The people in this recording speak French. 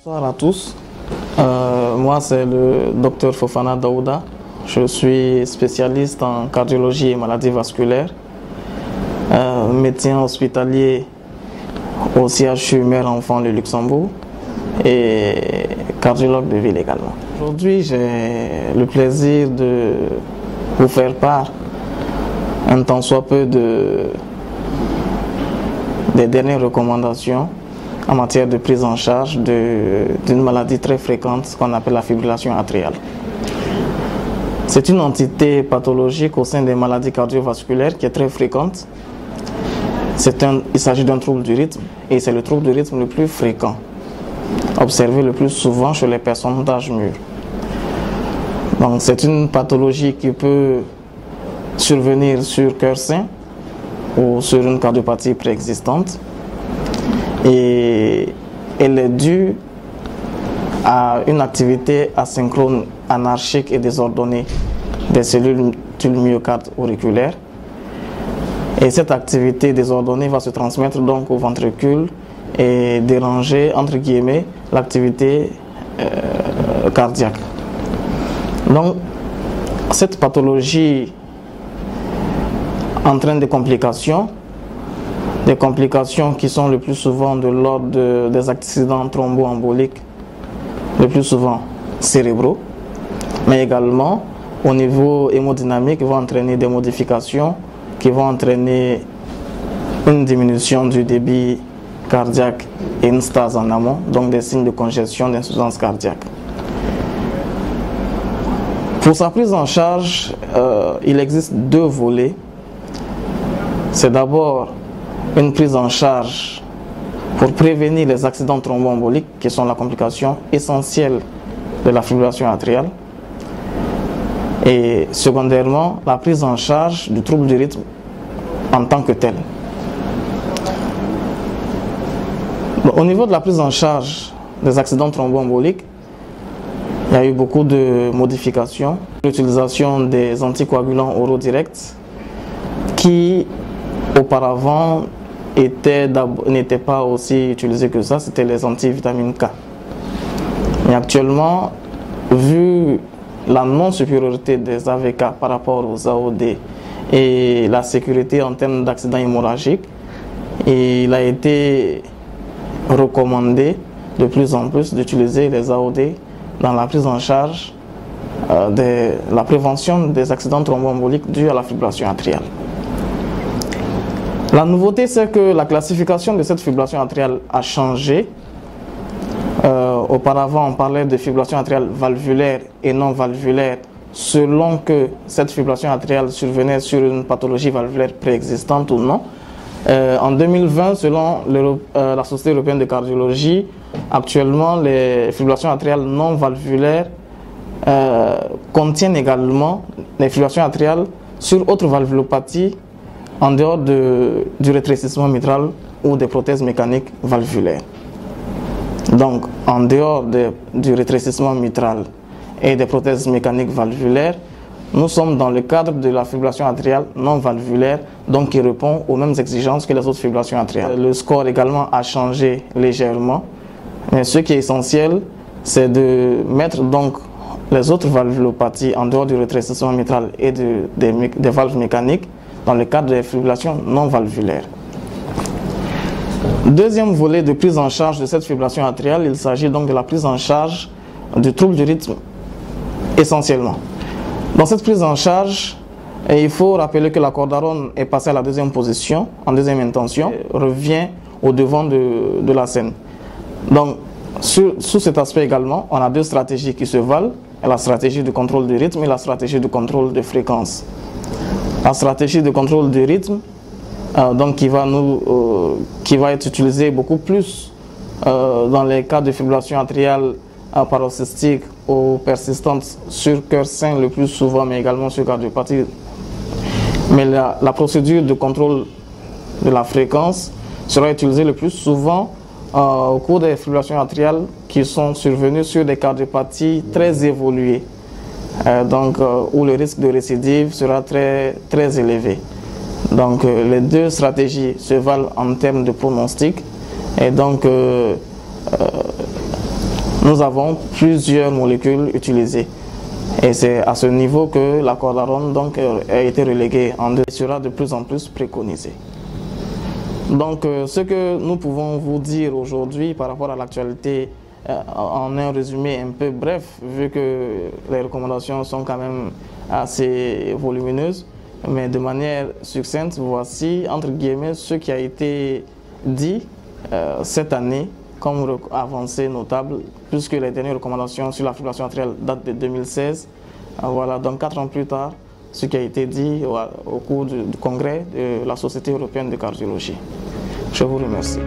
Bonsoir à tous. Moi, c'est le docteur Fofana Daouda. Je suis spécialiste en cardiologie et maladies vasculaires, médecin hospitalier au CHU Mère-Enfant de Luxembourg et cardiologue de ville également. Aujourd'hui, j'ai le plaisir de vous faire part un tant soit peu des dernières recommandations en matière de prise en charge d'une maladie très fréquente qu'on appelle la fibrillation atriale. C'est une entité pathologique au sein des maladies cardiovasculaires qui est très fréquente. Il s'agit d'un trouble du rythme et c'est le trouble du rythme le plus fréquent, observé le plus souvent chez les personnes d'âge mûr. Donc c'est une pathologie qui peut survenir sur cœur sain ou sur une cardiopathie préexistante et elle est due à une activité asynchrone, anarchique et désordonnée des cellules du myocarde auriculaire. Et cette activité désordonnée va se transmettre donc au ventricule et déranger, entre guillemets, l'activité cardiaque. Donc, cette pathologie entraîne des complications qui sont le plus souvent de l'ordre des accidents thromboemboliques, le plus souvent cérébraux, mais également au niveau hémodynamique vont entraîner des modifications qui vont entraîner une diminution du débit cardiaque et une stase en amont, donc des signes de congestion, d'insuffisance cardiaque. Pour sa prise en charge, il existe deux volets. C'est d'abord une prise en charge pour prévenir les accidents thromboemboliques qui sont la complication essentielle de la fibrillation atriale. Et secondairement, la prise en charge du trouble du rythme en tant que tel. Au niveau de la prise en charge des accidents thromboemboliques, il y a eu beaucoup de modifications. L'utilisation des anticoagulants oraux directs qui auparavant n'étaient pas aussi utilisés que ça, c'était les antivitamines K. Mais actuellement, vu la non-supériorité des AVK par rapport aux AOD et la sécurité en termes d'accidents hémorragiques, il a été recommandé de plus en plus d'utiliser les AOD dans la prise en charge de la prévention des accidents thromboemboliques dus à la fibrillation atriale. La nouveauté, c'est que la classification de cette fibrillation atriale a changé. Auparavant, on parlait de fibrillation atriale valvulaire et non valvulaire selon que cette fibrillation atriale survenait sur une pathologie valvulaire préexistante ou non. En 2020, selon la Société européenne de cardiologie, actuellement, les fibrillations atriales non valvulaires contiennent également les fibrillations atriales sur autres valvulopathies en dehors du rétrécissement mitral ou des prothèses mécaniques valvulaires. Donc, en dehors du rétrécissement mitral et des prothèses mécaniques valvulaires, nous sommes dans le cadre de la fibrillation atriale non valvulaire, donc qui répond aux mêmes exigences que les autres fibrillations atriales. Le score également a changé légèrement, mais ce qui est essentiel, c'est de mettre donc les autres valvulopathies en dehors du rétrécissement mitral et des valves mécaniques dans le cadre des fibrillations non valvulaires. Deuxième volet de prise en charge de cette fibrillation atriale, il s'agit donc de la prise en charge du trouble du rythme essentiellement. Dans cette prise en charge, il faut rappeler que la cordarone est passée à la deuxième position, en deuxième intention, revient au devant de la scène. Donc, sous cet aspect également, on a deux stratégies qui se valent, la stratégie de contrôle du rythme et la stratégie de contrôle de fréquence. La stratégie de contrôle du rythme, donc qui va être utilisée beaucoup plus dans les cas de fibrillation atriale paroxystique ou persistante sur cœur sain le plus souvent, mais également sur cardiopathie. Mais la procédure de contrôle de la fréquence sera utilisée le plus souvent au cours des fibrillations atriales qui sont survenues sur des cardiopathies très évoluées. Où le risque de récidive sera très élevé. Donc les deux stratégies se valent en termes de pronostic et donc nous avons plusieurs molécules utilisées. Et c'est à ce niveau que la cordarone donc, a été reléguée en deux et sera de plus en plus préconisée. Donc ce que nous pouvons vous dire aujourd'hui par rapport à l'actualité, en un résumé un peu bref, vu que les recommandations sont quand même assez volumineuses, mais de manière succincte, voici entre guillemets ce qui a été dit cette année comme avancée notable, puisque les dernières recommandations sur la fibrillation atriale datent de 2016. Voilà, donc 4 ans plus tard, ce qui a été dit au cours du congrès de la Société européenne de cardiologie. Je vous remercie.